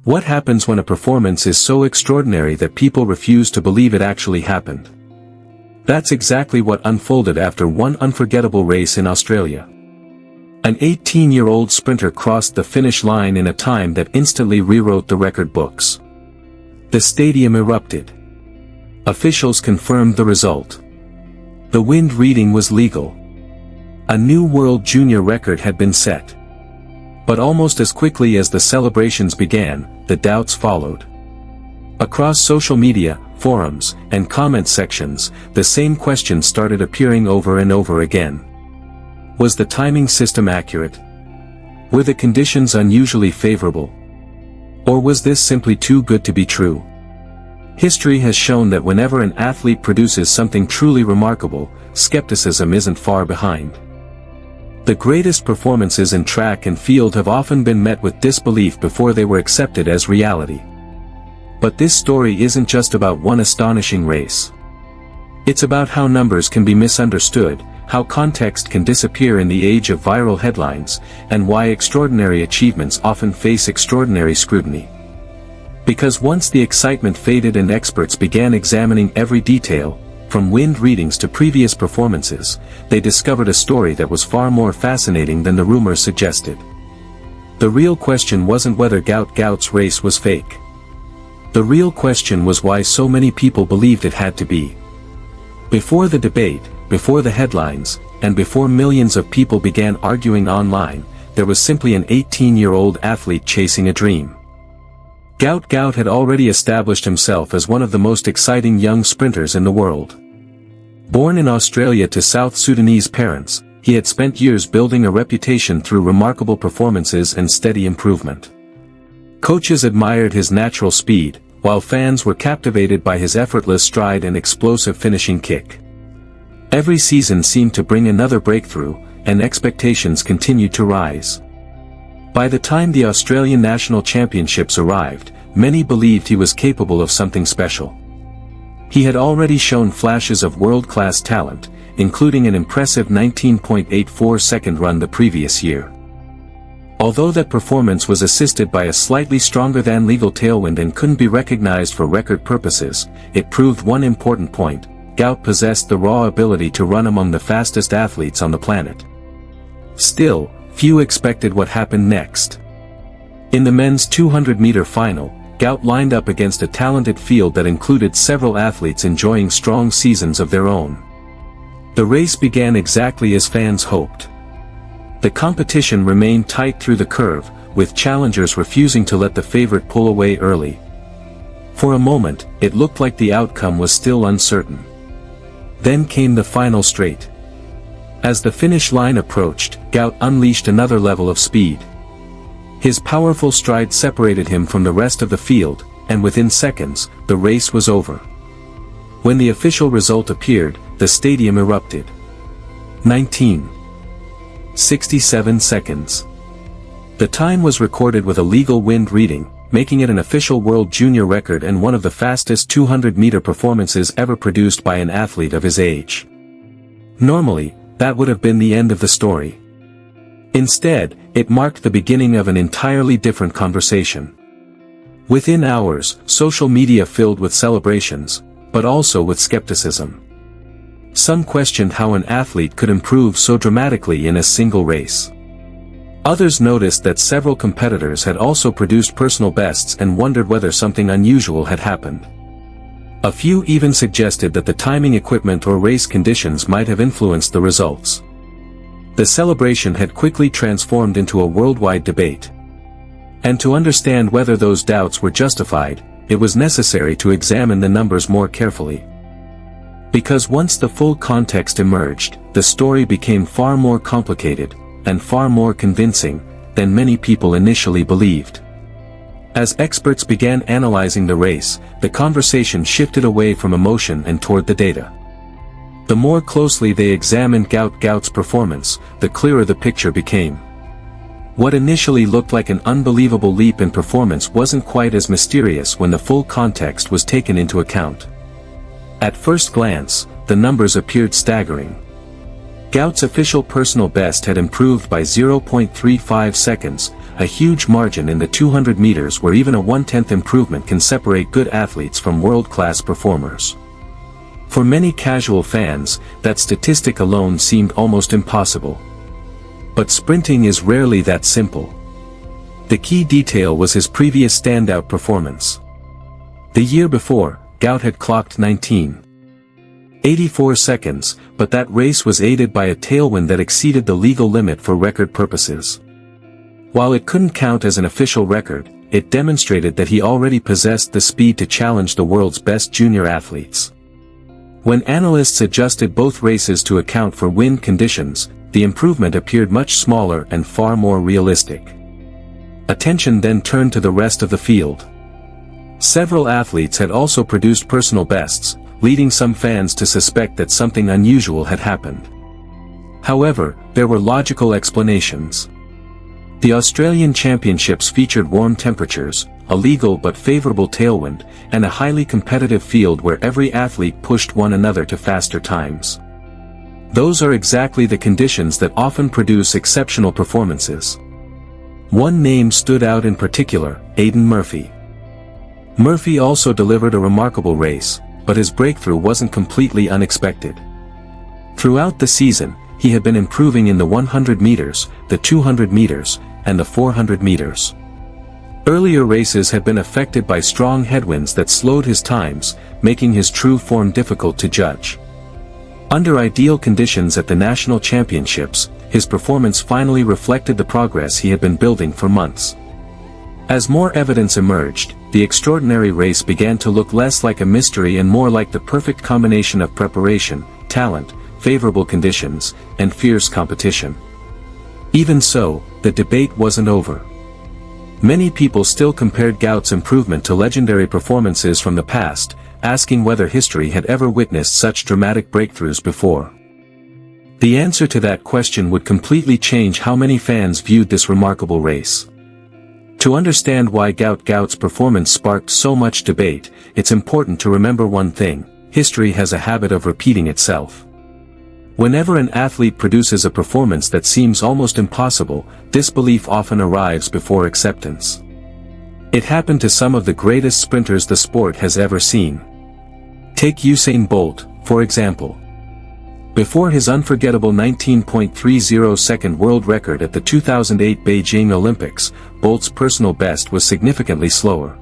What happens when a performance is so extraordinary that people refuse to believe it actually happened? That's exactly what unfolded after one unforgettable race in Australia. An 18-year-old sprinter crossed the finish line in a time that instantly rewrote the record books. The stadium erupted. Officials confirmed the result. The wind reading was legal. A new world junior record had been set. But almost as quickly as the celebrations began, the doubts followed. Across social media, forums, and comment sections, the same questions started appearing over and over again. Was the timing system accurate? Were the conditions unusually favorable? Or was this simply too good to be true? History has shown that whenever an athlete produces something truly remarkable, skepticism isn't far behind. The greatest performances in track and field have often been met with disbelief before they were accepted as reality. But this story isn't just about one astonishing race. It's about how numbers can be misunderstood, how context can disappear in the age of viral headlines, and why extraordinary achievements often face extraordinary scrutiny. Because once the excitement faded and experts began examining every detail, from wind readings to previous performances, they discovered a story that was far more fascinating than the rumors suggested. The real question wasn't whether Gout Gout's race was fake. The real question was why so many people believed it had to be. Before the debate, before the headlines, and before millions of people began arguing online, there was simply an 18-year-old athlete chasing a dream. Gout Gout had already established himself as one of the most exciting young sprinters in the world. Born in Australia to South Sudanese parents, he had spent years building a reputation through remarkable performances and steady improvement. Coaches admired his natural speed, while fans were captivated by his effortless stride and explosive finishing kick. Every season seemed to bring another breakthrough, and expectations continued to rise. By the time the Australian National Championships arrived, many believed he was capable of something special. He had already shown flashes of world-class talent, including an impressive 19.84-second run the previous year. Although that performance was assisted by a slightly stronger-than-legal tailwind and couldn't be recognized for record purposes, it proved one important point: Gout possessed the raw ability to run among the fastest athletes on the planet. Still, few expected what happened next. In the men's 200-meter final, Gout lined up against a talented field that included several athletes enjoying strong seasons of their own. The race began exactly as fans hoped. The competition remained tight through the curve, with challengers refusing to let the favorite pull away early. For a moment, it looked like the outcome was still uncertain. Then came the final straight. As the finish line approached, Gout unleashed another level of speed. His powerful stride separated him from the rest of the field, and within seconds, the race was over. When the official result appeared, the stadium erupted. 19.67 seconds. The time was recorded with a legal wind reading, making it an official world junior record and one of the fastest 200-meter performances ever produced by an athlete of his age. Normally, that would have been the end of the story. Instead, it marked the beginning of an entirely different conversation. Within hours, social media filled with celebrations, but also with skepticism. Some questioned how an athlete could improve so dramatically in a single race. Others noticed that several competitors had also produced personal bests and wondered whether something unusual had happened. A few even suggested that the timing equipment or race conditions might have influenced the results. The celebration had quickly transformed into a worldwide debate. And to understand whether those doubts were justified, it was necessary to examine the numbers more carefully. Because once the full context emerged, the story became far more complicated, and far more convincing, than many people initially believed. As experts began analyzing the race, the conversation shifted away from emotion and toward the data. The more closely they examined Gout Gout's performance, the clearer the picture became. What initially looked like an unbelievable leap in performance wasn't quite as mysterious when the full context was taken into account. At first glance, the numbers appeared staggering. Gout's official personal best had improved by 0.35 seconds, a huge margin in the 200 meters where even a 1/10 improvement can separate good athletes from world-class performers. For many casual fans, that statistic alone seemed almost impossible. But sprinting is rarely that simple. The key detail was his previous standout performance. The year before, Gout had clocked 19.84 seconds, but that race was aided by a tailwind that exceeded the legal limit for record purposes. While it couldn't count as an official record, it demonstrated that he already possessed the speed to challenge the world's best junior athletes. When analysts adjusted both races to account for wind conditions, the improvement appeared much smaller and far more realistic. Attention then turned to the rest of the field. Several athletes had also produced personal bests, leading some fans to suspect that something unusual had happened. However, there were logical explanations. The Australian Championships featured warm temperatures, a legal but favorable tailwind, and a highly competitive field where every athlete pushed one another to faster times. Those are exactly the conditions that often produce exceptional performances. One name stood out in particular, Aidan Murphy. Murphy also delivered a remarkable race, but his breakthrough wasn't completely unexpected. Throughout the season, he had been improving in the 100 meters, the 200 meters, and the 400 meters. Earlier races had been affected by strong headwinds that slowed his times, making his true form difficult to judge. Under ideal conditions at the national championships, his performance finally reflected the progress he had been building for months. As more evidence emerged, the extraordinary race began to look less like a mystery and more like the perfect combination of preparation, talent, favorable conditions, and fierce competition. Even so, the debate wasn't over. Many people still compared Gout's improvement to legendary performances from the past, asking whether history had ever witnessed such dramatic breakthroughs before. The answer to that question would completely change how many fans viewed this remarkable race. To understand why Gout Gout's performance sparked so much debate, it's important to remember one thing: history has a habit of repeating itself. Whenever an athlete produces a performance that seems almost impossible, disbelief often arrives before acceptance. It happened to some of the greatest sprinters the sport has ever seen. Take Usain Bolt, for example. Before his unforgettable 19.30-second world record at the 2008 Beijing Olympics, Bolt's personal best was significantly slower.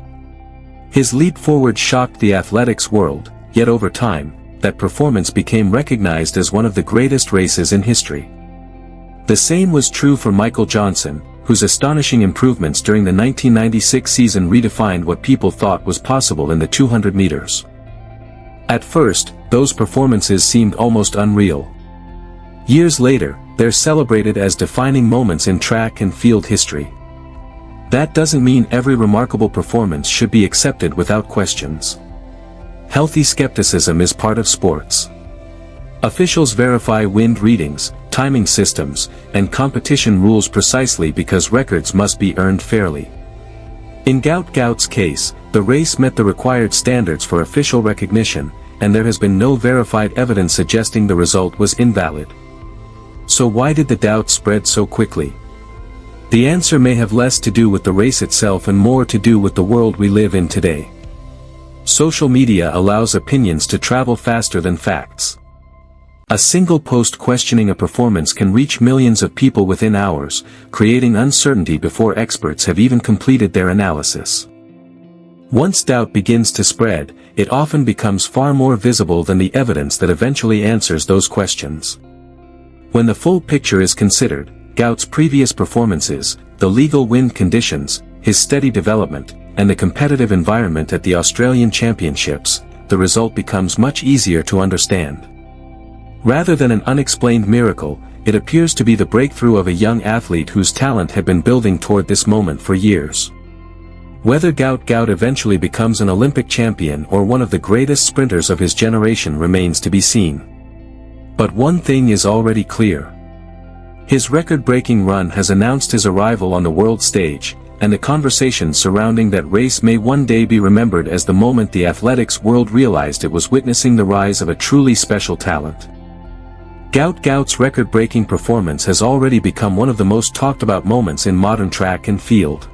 His leap forward shocked the athletics world, yet over time, that performance became recognized as one of the greatest races in history. The same was true for Michael Johnson, whose astonishing improvements during the 1996 season redefined what people thought was possible in the 200 meters. At first, those performances seemed almost unreal. Years later, they're celebrated as defining moments in track and field history. That doesn't mean every remarkable performance should be accepted without questions. Healthy skepticism is part of sports. Officials verify wind readings, timing systems, and competition rules precisely because records must be earned fairly. In Gout Gout's case, the race met the required standards for official recognition, and there has been no verified evidence suggesting the result was invalid. So why did the doubt spread so quickly? The answer may have less to do with the race itself and more to do with the world we live in today. Social media allows opinions to travel faster than facts. A single post questioning a performance can reach millions of people within hours, creating uncertainty before experts have even completed their analysis. Once doubt begins to spread, it often becomes far more visible than the evidence that eventually answers those questions. When the full picture is considered, Gout's previous performances, the legal wind conditions, his steady development, and the competitive environment at the Australian Championships, the result becomes much easier to understand. Rather than an unexplained miracle, it appears to be the breakthrough of a young athlete whose talent had been building toward this moment for years. Whether Gout Gout eventually becomes an Olympic champion or one of the greatest sprinters of his generation remains to be seen. But one thing is already clear. His record-breaking run has announced his arrival on the world stage, and the conversation surrounding that race may one day be remembered as the moment the athletics world realized it was witnessing the rise of a truly special talent. Gout Gout's record-breaking performance has already become one of the most talked-about moments in modern track and field.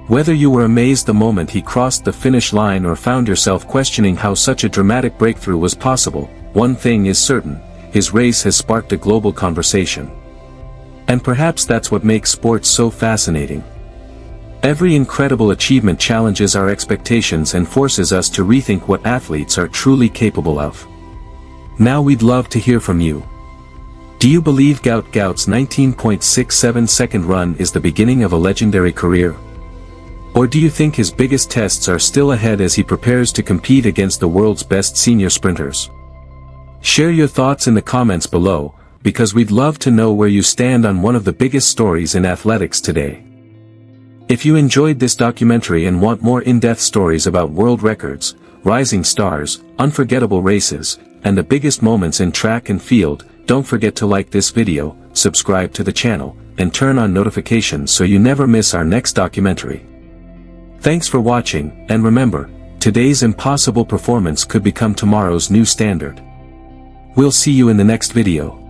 Whether you were amazed the moment he crossed the finish line or found yourself questioning how such a dramatic breakthrough was possible, one thing is certain: his race has sparked a global conversation. And perhaps that's what makes sports so fascinating. Every incredible achievement challenges our expectations and forces us to rethink what athletes are truly capable of. Now we'd love to hear from you. Do you believe Gout Gout's 19.67-second run is the beginning of a legendary career? Or do you think his biggest tests are still ahead as he prepares to compete against the world's best senior sprinters? Share your thoughts in the comments below, because we'd love to know where you stand on one of the biggest stories in athletics today. If you enjoyed this documentary and want more in-depth stories about world records, rising stars, unforgettable races, and the biggest moments in track and field, don't forget to like this video, subscribe to the channel, and turn on notifications so you never miss our next documentary. Thanks for watching, and remember, today's impossible performance could become tomorrow's new standard. We'll see you in the next video.